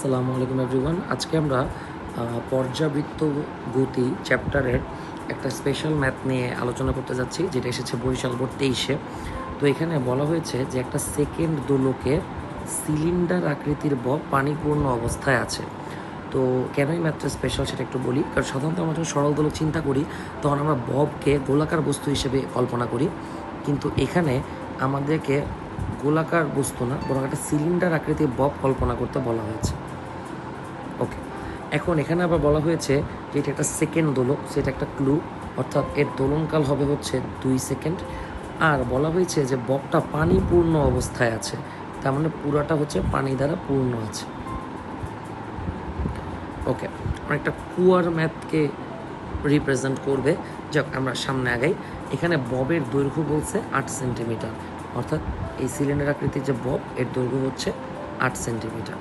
আসসালামু আলাইকুম এভরিওয়ান। আজকে আমরা পর্যাবৃত্ত গতি চ্যাপ্টারের একটা স্পেশাল ম্যাথ নিয়ে আলোচনা করতে যাচ্ছি, যেটা এসেছে বরিশাল বোর্ড 23-এ। তো এখানে বলা হয়েছে যে একটা সেকেন্ড দোলকের সিলিন্ডার আকৃতির বব পানিপূর্ণ অবস্থায় আছে। তো কেনই ম্যাথটা স্পেশাল সেটা একটু বলি। কারণ সাধারণত আমরা যখন সরল দোলক চিন্তা করি তখন আমরা ববকে গোলাকার বস্তু হিসেবে কল্পনা করি, কিন্তু এখানে আমাদেরকে গোলাকার বস্তু না, বরং একটা সিলিন্ডার আকৃতির বব কল্পনা করতে বলা হয়েছে। ওকে, এখন এখানে আবার বলা হয়েছে যে এটা একটা সেকেন্ড দোলক, সেটা একটা ক্লু, অর্থাৎ এর দোলনকাল হবে হচ্ছে 2 সেকেন্ড। আর বলা হয়েছে যে ববটা পানিপূর্ণ অবস্থায় আছে, তার মানে পুরাটা হচ্ছে পানি দ্বারা পূর্ণ আছে। ওকে, একটা কুয়ার ম্যাথকে রিপ্রেজেন্ট করবে। যাক, আমরা সামনে আগাই। এখানে ববের দৈর্ঘ্য বলছে 8 সেন্টিমিটার, অর্থাৎ এই সিলিন্ডার আকৃতির যে বব, এর দৈর্ঘ্য হচ্ছে 8 সেন্টিমিটার।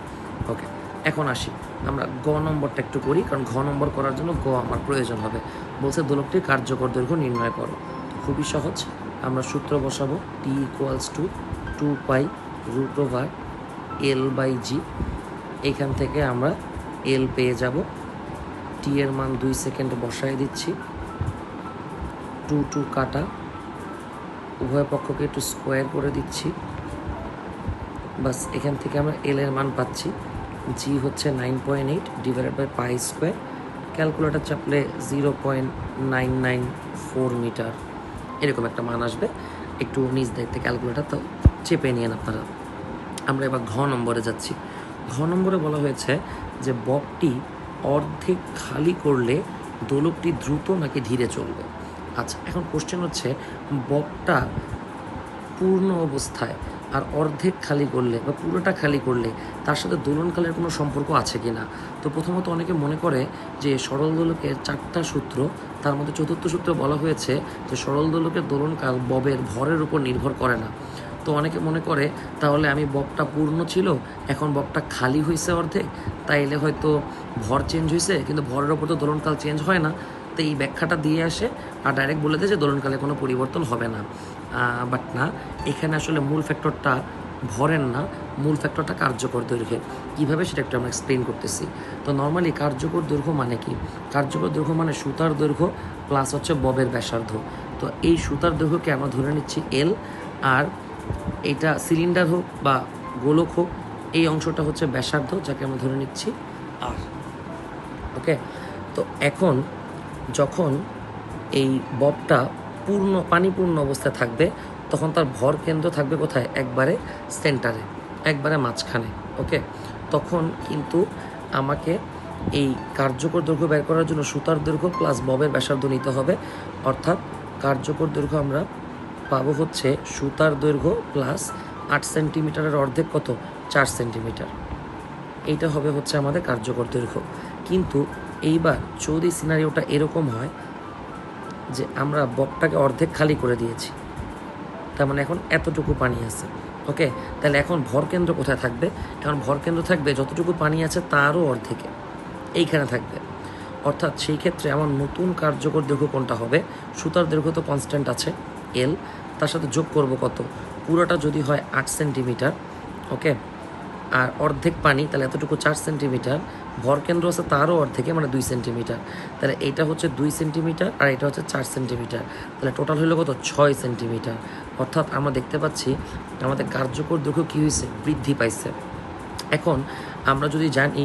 ওকে, এখন আসি, আমরা গ নম্বরটা একটু করি, কারণ ঘ নম্বর করার জন্য গ আমার প্রয়োজন হবে। বলছে দোলকটির কার্যকর দৈর্ঘ্য নির্ণয় করো। খুবই সহজ, আমরা সূত্র বসাবো T=2π√L/g। এইখান থেকে আমরা এল পেয়ে যাব। টি এর মান 2 সেকেন্ড বসায় দিচ্ছি, 2 কাটা, উভয় পক্ষকে একটু স্কোয়ার করে দিচ্ছি। বাস, এখান থেকে আমরা এল এর মান পাচ্ছি, জি হচ্ছে 9.8 divided by pi square. Calculator চাপলে 0.994 মিটার এরকম একটা মান আসবে। একটু নিজ দায়িত্বে ক্যালকুলেটার তো চেপে নিয়েন আপনারা। আমরা এবার ঘ নম্বরে যাচ্ছি। ঘ নম্বরে বলা হয়েছে যে ববটি অর্ধেক খালি করলে দোলকটি দ্রুত নাকি ধীরে চলবে। আচ্ছা, এখন কোশ্চেন হচ্ছে ববটা পূর্ণ অবস্থায় আর অর্ধেক খালি করলে বা পুরোটা খালি করলে তার সাথে দোলনকালের কোনো সম্পর্ক আছে কি না। তো প্রথমত অনেকে মনে করে যে সরল দোলকের 4টা সূত্র, তার মধ্যে চতুর্থ সূত্রে বলা হয়েছে যে সরল দোলকের দোলনকাল ববের ভরের উপর নির্ভর করে না। তো অনেকে মনে করে তাহলে আমি ববটা পূর্ণ ছিল, এখন ববটা খালি হয়েছে অর্ধেক, তাইলে হয়তো ভর চেঞ্জ হয়েছে, কিন্তু ভরের ওপর তো দোলনকাল চেঞ্জ হয় না। তো এই ব্যাখ্যাটা দিয়ে আসে আর ডাইরেক্ট বলে দেয় যে দোলনকালে কোনো পরিবর্তন হবে না। বাট না, এখানে আসলে মূল ফ্যাক্টরটা ভরের না, মূল ফ্যাক্টরটা কার্যকর দৈর্ঘ্যের। কীভাবে সেটা একটু আমরা এক্সপ্লেন করতেছি। তো নর্মালি কার্যকর দৈর্ঘ্য মানে কি? কার্যকর দৈর্ঘ্য মানে সুতার দৈর্ঘ্য প্লাস হচ্ছে ববের ব্যাসার্ধ। তো এই সুতার দৈর্ঘ্যকে আমরা ধরে নিচ্ছি এল, আর এটা সিলিন্ডার হোক বা গোলক হোক, এই অংশটা হচ্ছে ব্যাসার্ধ, যাকে আমরা ধরে নিচ্ছি আর। ওকে, তো এখন যখন এই ববটা পানিপূর্ণ অবস্থায় থাকবে তখন তার ভর কেন্দ্র থাকবে কোথায়? একবারে সেন্টারে, একবারে মাঝখানে। ওকে, তখন কিন্তু আমাকে এই কার্যকর দৈর্ঘ্য বের করার জন্য সুতার দৈর্ঘ্য প্লাস ববের ব্যাসার্ধ নিতে হবে। অর্থাৎ কার্যকর দৈর্ঘ্য আমরা পাবো হচ্ছে সুতার দৈর্ঘ্য প্লাস 8 সেন্টিমিটারের অর্ধেক কত? 4 সেন্টিমিটার। এইটা হবে হচ্ছে আমাদের কার্যকর দৈর্ঘ্য। কিন্তু এইবার যদি সিনারিওটা এরকম হয় যে আমরা ববটাকে অর্ধেক খালি করে দিয়েছি, তার মানে এখন এতটুকু পানি আছে। ওকে, তাহলে এখন ভর কেন্দ্র কোথায় থাকবে? এখন ভর কেন্দ্র থাকবে যতটুকু পানি আছে তারও অর্ধেকে, এইখানে থাকবে। অর্থাৎ সেই ক্ষেত্রে আমার নতুন কার্যকর দৈর্ঘ্য কোনটা হবে? সুতার দৈর্ঘ্য তো কনস্ট্যান্ট আছে এল, তার সাথে যোগ করব কত? পুরোটা যদি হয় 8 সেন্টিমিটার, ওকে, আর অর্ধেক পানি, তাহলে এতটুকু 4 সেন্টিমিটার, ভর কেন্দ্র আছে তারও অর্ধেকে, মানে 2 সেন্টিমিটার। তাহলে এইটা হচ্ছে 2 সেন্টিমিটার আর এটা হচ্ছে 4 সেন্টিমিটার, তাহলে টোটাল হলো কত? 6 সেন্টিমিটার। অর্থাৎ আমরা দেখতে পাচ্ছি আমাদের কার্যকর দৈর্ঘ্য কী হয়েছে? বৃদ্ধি পাইছে। এখন আমরা যদি জানি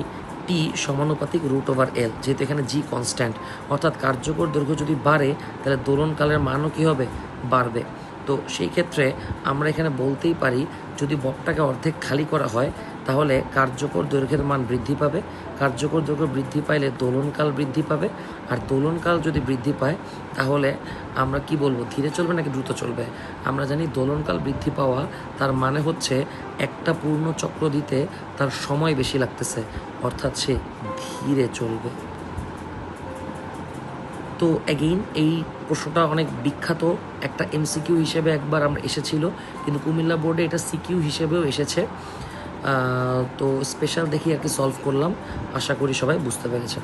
টি সমানুপাতিক √L, যেহেতু এখানে জি কনস্ট্যান্ট, অর্থাৎ কার্যকর দৈর্ঘ্য যদি বাড়ে তাহলে দোলনকালের মানও কী হবে? বাড়বে। তো সেই ক্ষেত্রে আমরা এখানে বলতেই পারি যদি ববটাকে অর্ধেক খালি করা হয় তাহলে কার্যকর দৈর্ঘ্যের মান বৃদ্ধি পাবে। কার্যকর দৈর্ঘ্য বৃদ্ধি পাইলে দোলনকাল বৃদ্ধি পাবে, আর দোলনকাল যদি বৃদ্ধি পায় তাহলে আমরা কি বলবো? ধীরে চলবে নাকি দ্রুত চলবে? আমরা জানি দোলনকাল বৃদ্ধি পাওয়া তার মানে হচ্ছে একটা পূর্ণ চক্র দিতে তার সময় বেশি লাগতেছে, অর্থাৎ সে ধীরে চলবে। তো অ্যাগেইন এই প্রশ্নটা অনেক বিখ্যাত, একটা এমসিকিউ হিসেবে একবার আমরা এসেছিল, কিন্তু কুমিল্লা বোর্ডে এটা সিকিউ হিসেবেও এসেছে। তো স্পেশাল দেখি আর কি সলভ করলাম, আশা করি সবাই বুঝতে পেরেছেন।